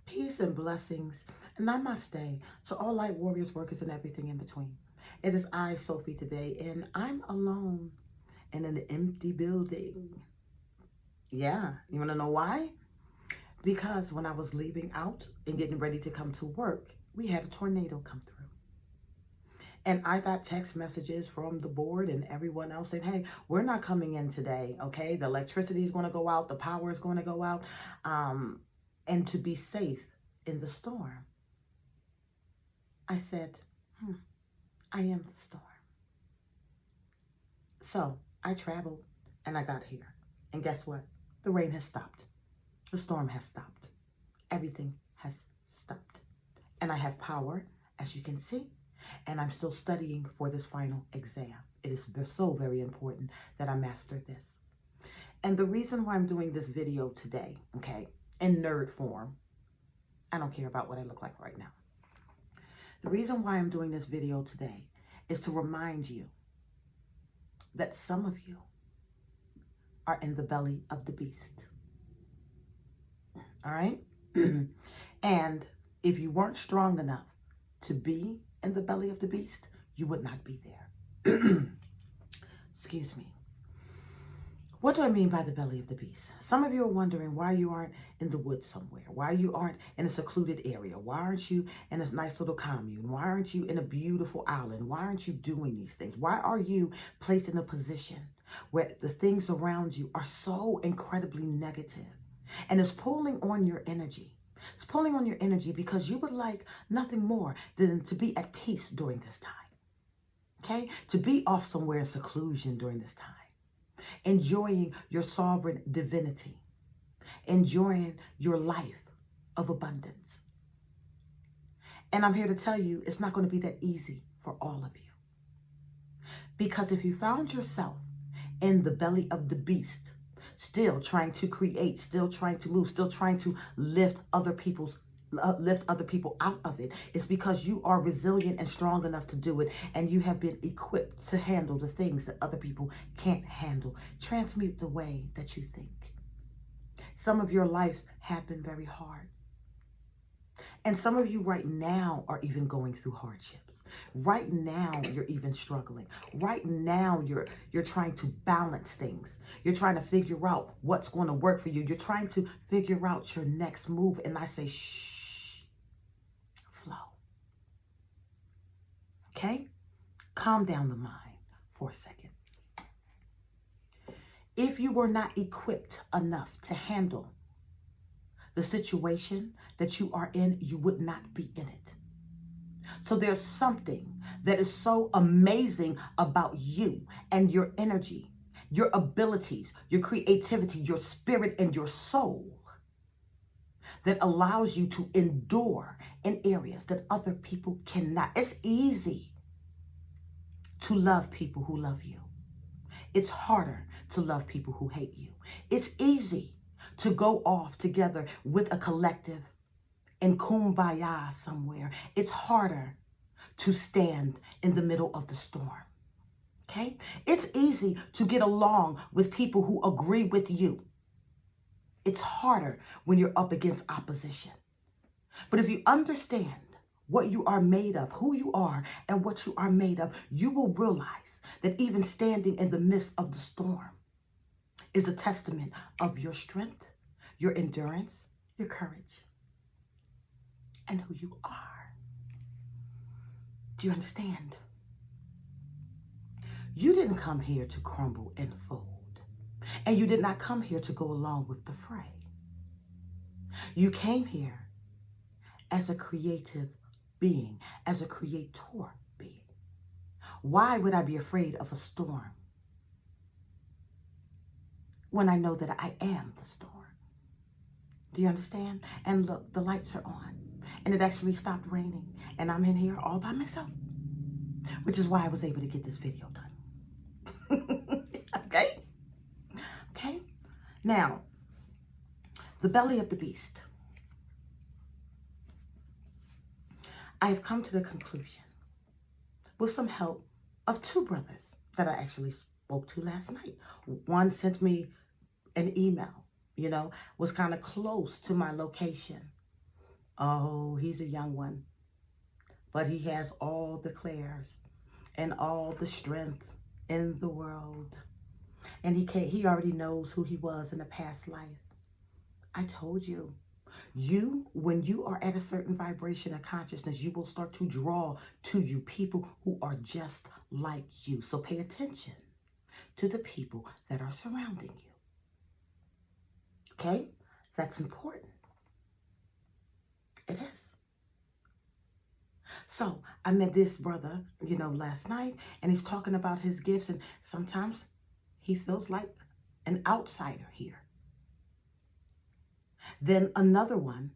Peace and blessings, and namaste to all light warriors, workers, and everything in between. It is I, Sophie, today, and I'm alone in an empty building. Yeah, you want to know why? Because when I was leaving out and getting ready to come to work, we had a tornado come through. And I got text messages from the board and everyone else saying, hey, we're not coming in today, okay? The electricity is going to go out, the power is going to go out, and to be safe in the storm. I said, I am the storm. So I traveled and I got here. And guess what? The rain has stopped. The storm has stopped. Everything has stopped. And I have power, as you can see, and I'm still studying for this final exam. It is so very important that I master this. And the reason why I'm doing this video today, okay, in nerd form, I don't care about what I look like right now. The reason why I'm doing this video today is to remind you that some of you are in the belly of the beast. All right? And if you weren't strong enough to be in the belly of the beast, you would not be there. Excuse me. What do I mean by the belly of the beast? Some of you are wondering why you aren't in the woods somewhere, why you aren't in a secluded area, why aren't you in a nice little commune, why aren't you in a beautiful island, why aren't you doing these things? Why are you placed in a position where the things around you are so incredibly negative and it's pulling on your energy? It's pulling on your energy because you would like nothing more than to be at peace during this time, okay? To be off somewhere in seclusion during this time, enjoying your sovereign divinity, enjoying your life of abundance. And I'm here to tell you, it's not going to be that easy for all of you. Because if you found yourself in the belly of the beast, still trying to create, still trying to move, still trying to lift other people out of it, it's because you are resilient and strong enough to do it, and you have been equipped to handle the things that other people can't handle. Transmute the way that you think. Some of your lives have been very hard, and some of you right now are even going through hardships. Right now, you're even struggling. Right now, you're trying to balance things. You're trying to figure out what's going to work for you. You're trying to figure out your next move. And I say, shh, flow. Okay? Calm down the mind for a second. If you were not equipped enough to handle the situation that you are in, you would not be in it. So there's something that is so amazing about you and your energy, your abilities, your creativity, your spirit, and your soul that allows you to endure in areas that other people cannot. It's easy to love people who love you. It's harder to love people who hate you. It's easy to go off together with a collective in kumbaya somewhere. It's harder to stand in the middle of the storm. Okay? It's easy to get along with people who agree with you. It's harder when you're up against opposition. But if you understand what you are made of, who you are, and what you are made of, you will realize that even standing in the midst of the storm is a testament of your strength, your endurance, your courage, and who you are. Do you understand? You didn't come here to crumble and fold. And you did not come here to go along with the fray. You came here as a creative being, as a creator being. Why would I be afraid of a storm when I know that I am the storm? Do you understand? And look, the lights are on. And it actually stopped raining. And I'm in here all by myself. Which is why I was able to get this video done. Okay? Okay? Now, the belly of the beast. I have come to the conclusion, with some help of two brothers that I actually spoke to last night. One sent me an email was kind of close to my location. Oh, he's a young one, but he has all the clairs and all the strength in the world. And he already knows who he was in a past life. I told you. When you are at a certain vibration of consciousness, you will start to draw to you people who are just like you. So pay attention to the people that are surrounding you. Okay? That's important. It is. So I met this brother, last night, and he's talking about his gifts, and sometimes he feels like an outsider here. Then another one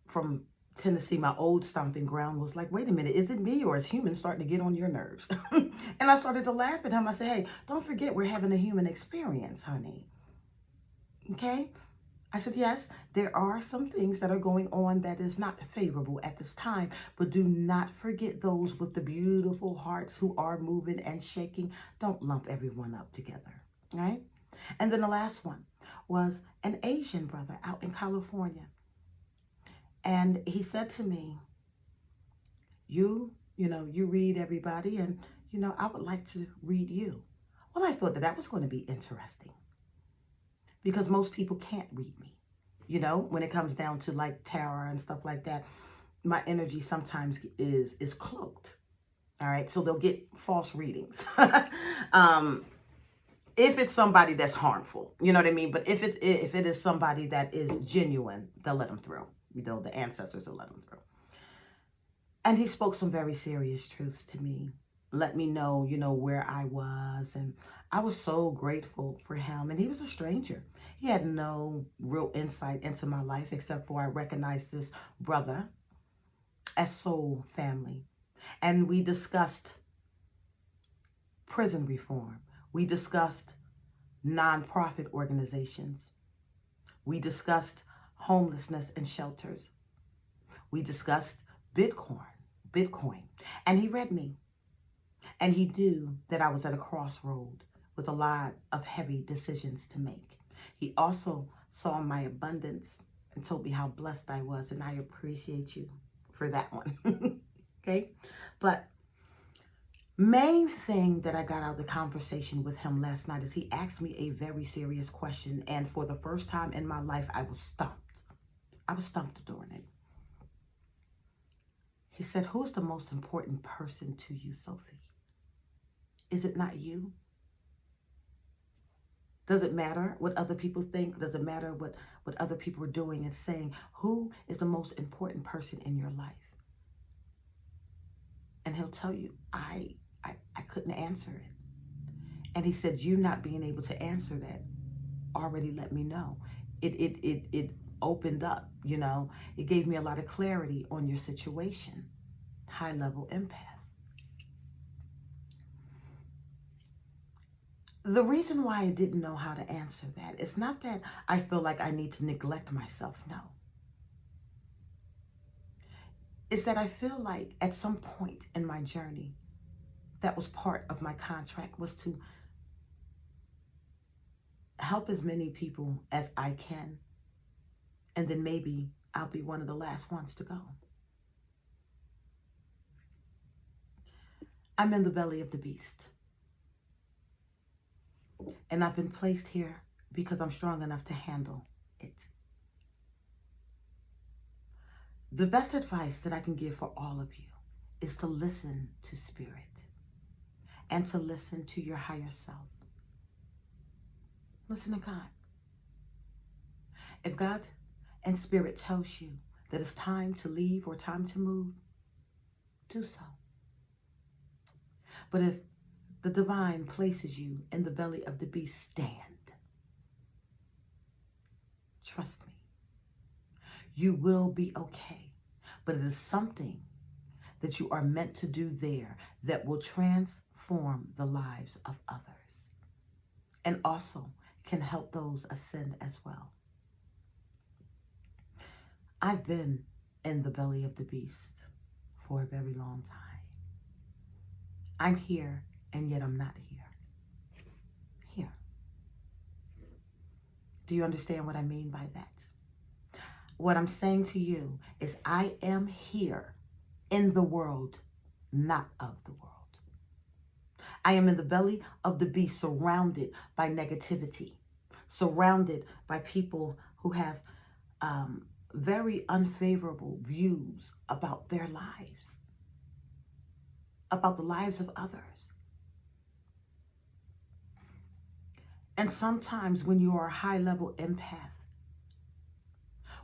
from Tennessee, my old stomping ground, was like, wait a minute, is it me or is humans starting to get on your nerves? And I started to laugh at him. I said, hey, don't forget we're having a human experience, honey. Okay? I said, yes, there are some things that are going on that is not favorable at this time, but do not forget those with the beautiful hearts who are moving and shaking. Don't lump everyone up together, right? And then the last one was an Asian brother out in California. And he said to me, you read everybody, and, I would like to read you. Well, I thought that was going to be interesting because most people can't read me. When it comes down to like tarot and stuff like that, my energy sometimes is cloaked. All right, so they'll get false readings. If it's somebody that's harmful, you know what I mean? But if it is somebody that is genuine, they'll let them through. The ancestors will let them through. And he spoke some very serious truths to me. Let me know, where I was. And I was so grateful for him. And he was a stranger. He had no real insight into my life except for I recognized this brother as soul family. And we discussed prison reform. We discussed nonprofit organizations. We discussed homelessness and shelters. We discussed Bitcoin. And he read me. And he knew that I was at a crossroad with a lot of heavy decisions to make. He also saw my abundance and told me how blessed I was. And I appreciate you for that one. Okay? But main thing that I got out of the conversation with him last night is he asked me a very serious question. And for the first time in my life, I was stumped. I was stumped during it. He said, who's the most important person to you, Sophie? Is it not you? Does it matter what other people think? Does it matter what other people are doing and saying? Who is the most important person in your life? And he'll tell you, I couldn't answer it. And he said, you not being able to answer that already let me know. It opened up, It gave me a lot of clarity on your situation. High-level empath. The reason why I didn't know how to answer that is not that I feel like I need to neglect myself, no. It's that I feel like at some point in my journey, that was part of my contract, was to help as many people as I can, and then maybe I'll be one of the last ones to go. I'm in the belly of the beast. And I've been placed here because I'm strong enough to handle it. The best advice that I can give for all of you is to listen to spirit and to listen to your higher self. Listen to God. If God and spirit tells you that it's time to leave or time to move, do so. But if the divine places you in the belly of the beast, stand. Trust me. You will be okay. But it is something that you are meant to do there that will transform the lives of others and also can help those ascend as well. I've been in the belly of the beast for a very long time. I'm here, and yet I'm not here. Here. Do you understand what I mean by that? What I'm saying to you is I am here in the world, not of the world. I am in the belly of the beast, surrounded by negativity, surrounded by people who have very unfavorable views about their lives, about the lives of others. And sometimes when you are a high-level empath,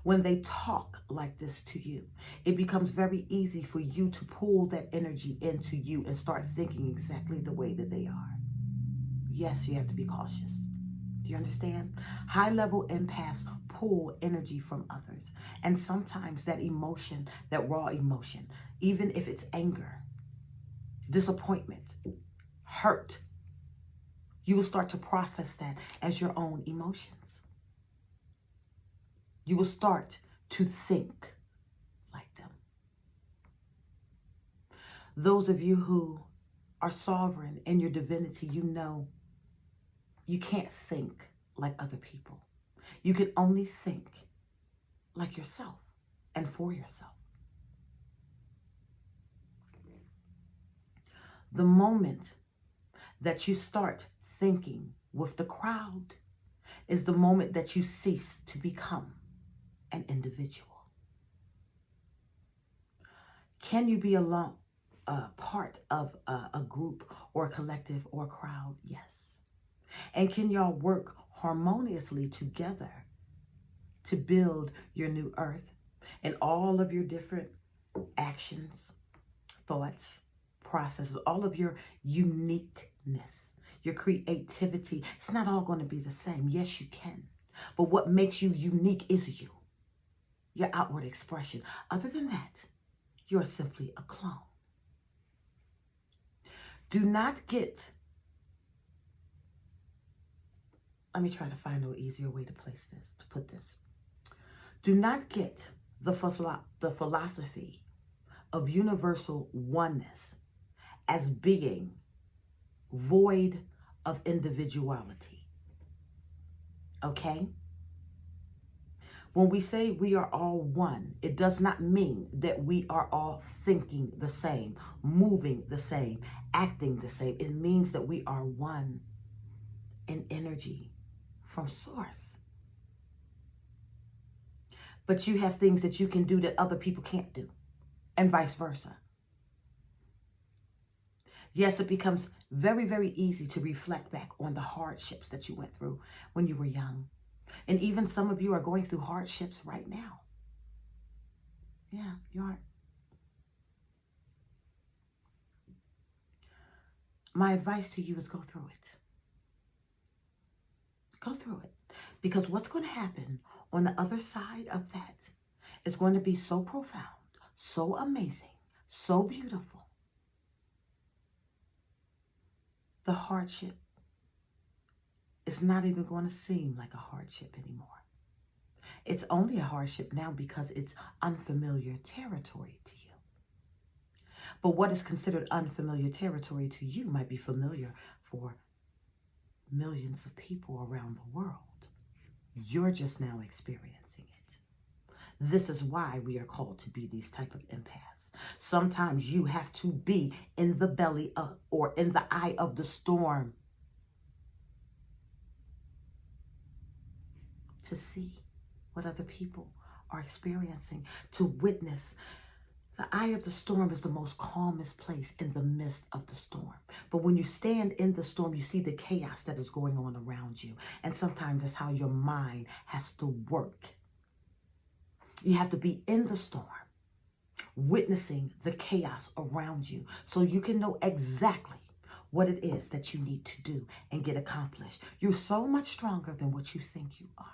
when they talk like this to you, it becomes very easy for you to pull that energy into you and start thinking exactly the way that they are. Yes, you have to be cautious. Do you understand? High-level empaths pull energy from others. And sometimes that emotion, that raw emotion, even if it's anger, disappointment, hurt, you will start to process that as your own emotions. You will start to think like them. Those of you who are sovereign in your divinity, you know you can't think like other people. You can only think like yourself and for yourself. The moment that you start thinking with the crowd is the moment that you cease to become an individual. Can you be part of a group or a collective or a crowd? Yes. And can y'all work harmoniously together to build your new earth and all of your different actions, thoughts, processes, all of your uniqueness, your creativity? It's not all going to be the same. Yes, you can. But what makes you unique is you, your outward expression. Other than that, you're simply a clone. Do not get, let me try to find an easier way to put this. Do not get the philosophy of universal oneness as being void of individuality. Okay? When we say we are all one, it does not mean that we are all thinking the same, moving the same, acting the same. It means that we are one in energy from source. But you have things that you can do that other people can't do, and vice versa. Yes, it becomes very, very easy to reflect back on the hardships that you went through when you were young. And even some of you are going through hardships right now. Yeah, you are. My advice to you is go through it. Go through it. Because what's going to happen on the other side of that is going to be so profound, so amazing, so beautiful. The hardship is not even going to seem like a hardship anymore. It's only a hardship now because it's unfamiliar territory to you. But what is considered unfamiliar territory to you might be familiar for millions of people around the world. You're just now experiencing it. This is why we are called to be these type of empaths. Sometimes you have to be in the belly of, or in the eye of the storm to see what other people are experiencing, to witness. The eye of the storm is the most calmest place in the midst of the storm. But when you stand in the storm, you see the chaos that is going on around you. And sometimes that's how your mind has to work. You have to be in the storm, witnessing the chaos around you, so you can know exactly what it is that you need to do and get accomplished. You're so much stronger than what you think you are.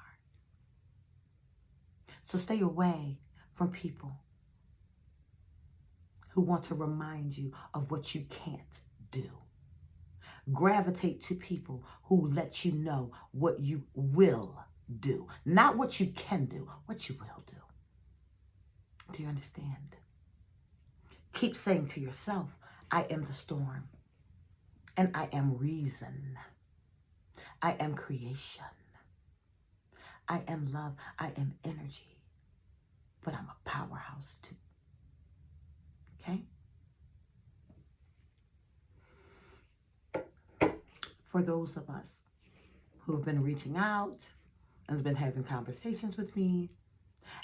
So stay away from people who want to remind you of what you can't do. Gravitate to people who let you know what you will do. Not what you can do, what you will do. Do you understand? Keep saying to yourself, I am the storm, and I am reason. I am creation. I am love. I am energy. But I'm a powerhouse too. Okay? For those of us who have been reaching out and have been having conversations with me,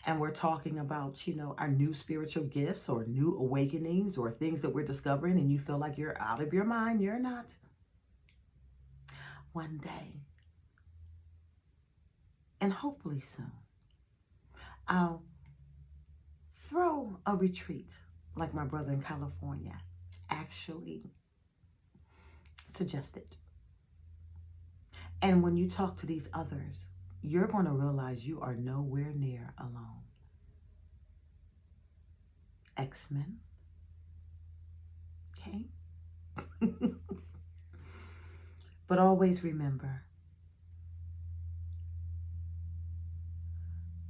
and we're talking about, our new spiritual gifts or new awakenings or things that we're discovering, and you feel like you're out of your mind, you're not. One day, and hopefully soon, I'll throw a retreat like my brother in California actually suggested. And when you talk to these others, you're going to realize you are nowhere near alone. X-Men, okay? But always remember,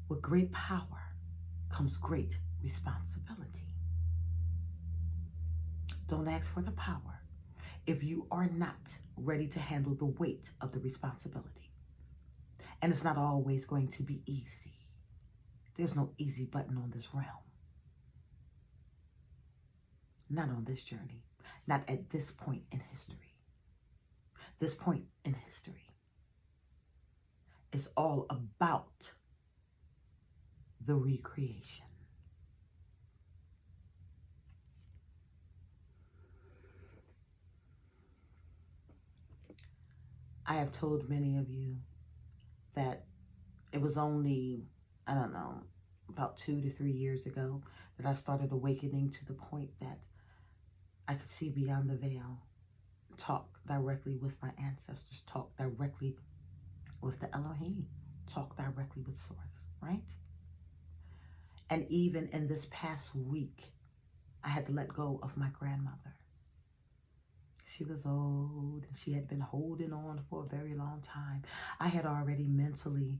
with great power comes great responsibility. Don't ask for the power if you are not ready to handle the weight of the responsibility. And it's not always going to be easy. There's no easy button on this realm. Not on this journey. Not at this point in history. This point in history is all about the recreation. I have told many of you that it was only, I don't know, about 2 to 3 years ago that I started awakening to the point that I could see beyond the veil, talk directly with my ancestors, talk directly with the Elohim, talk directly with Source, right? And even in this past week, I had to let go of my grandmother. She was old and she had been holding on for a very long time. I had already mentally,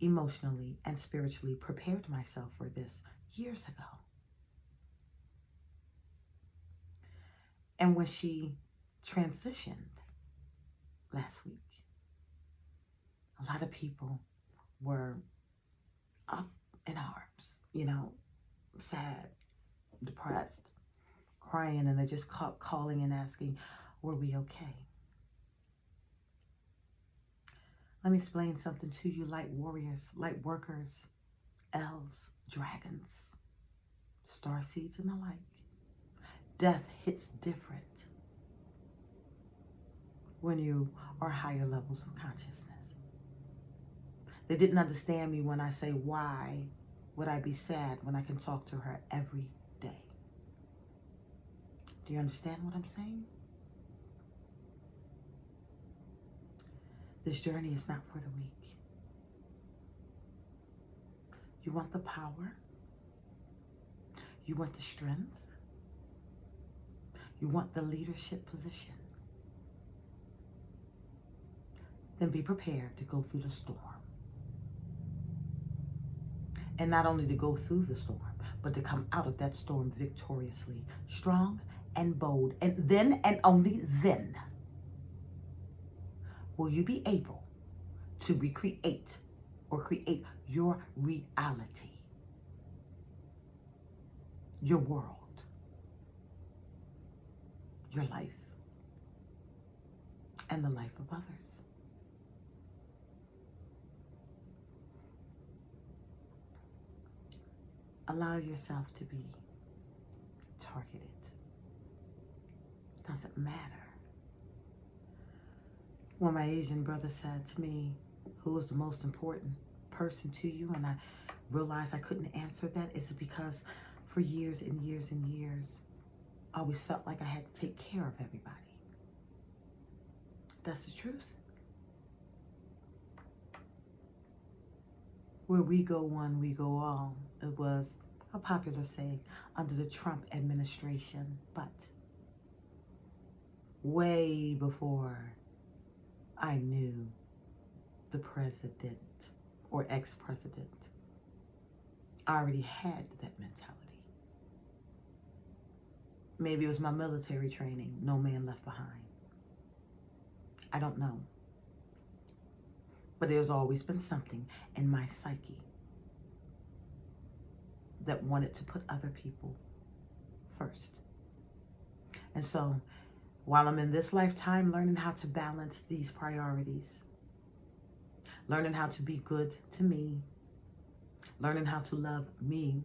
emotionally, and spiritually prepared myself for this years ago. And when she transitioned last week, a lot of people were up in arms, sad, depressed, crying, and they just kept calling and asking, were we okay? Let me explain something to you, light warriors, light workers, elves, dragons, starseeds, and the like. Death hits different when you are higher levels of consciousness. They didn't understand me when I say, why would I be sad when I can talk to her every day? Do you understand what I'm saying? This journey is not for the weak. You want the power. You want the strength. You want the leadership position. Then be prepared to go through the storm. And not only to go through the storm, but to come out of that storm victoriously, strong and bold. And then and only then will you be able to recreate or create your reality, your world, your life, and the life of others. Allow yourself to be targeted. Doesn't matter. When my Asian brother said to me, who was the most important person to you? And I realized I couldn't answer that. Is it because for years and years and years, I always felt like I had to take care of everybody. That's the truth. Where we go one, we go all. It was a popular saying under the Trump administration, but way before I knew the president or ex-president, I already had that mentality. Maybe it was my military training, no man left behind. I don't know. But there's always been something in my psyche that wanted to put other people first. And so while I'm in this lifetime learning how to balance these priorities, learning how to be good to me, learning how to love me,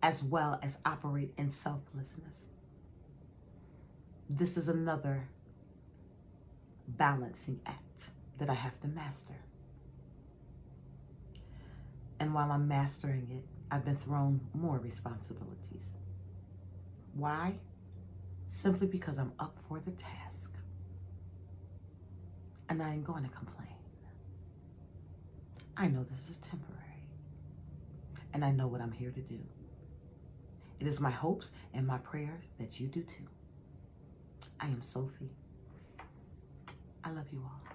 as well as operate in selflessness, this is another balancing act that I have to master. And while I'm mastering it, I've been thrown more responsibilities. Why? Simply because I'm up for the task. And I ain't going to complain. I know this is temporary. And I know what I'm here to do. It is my hopes and my prayers that you do too. I am Sophie. I love you all.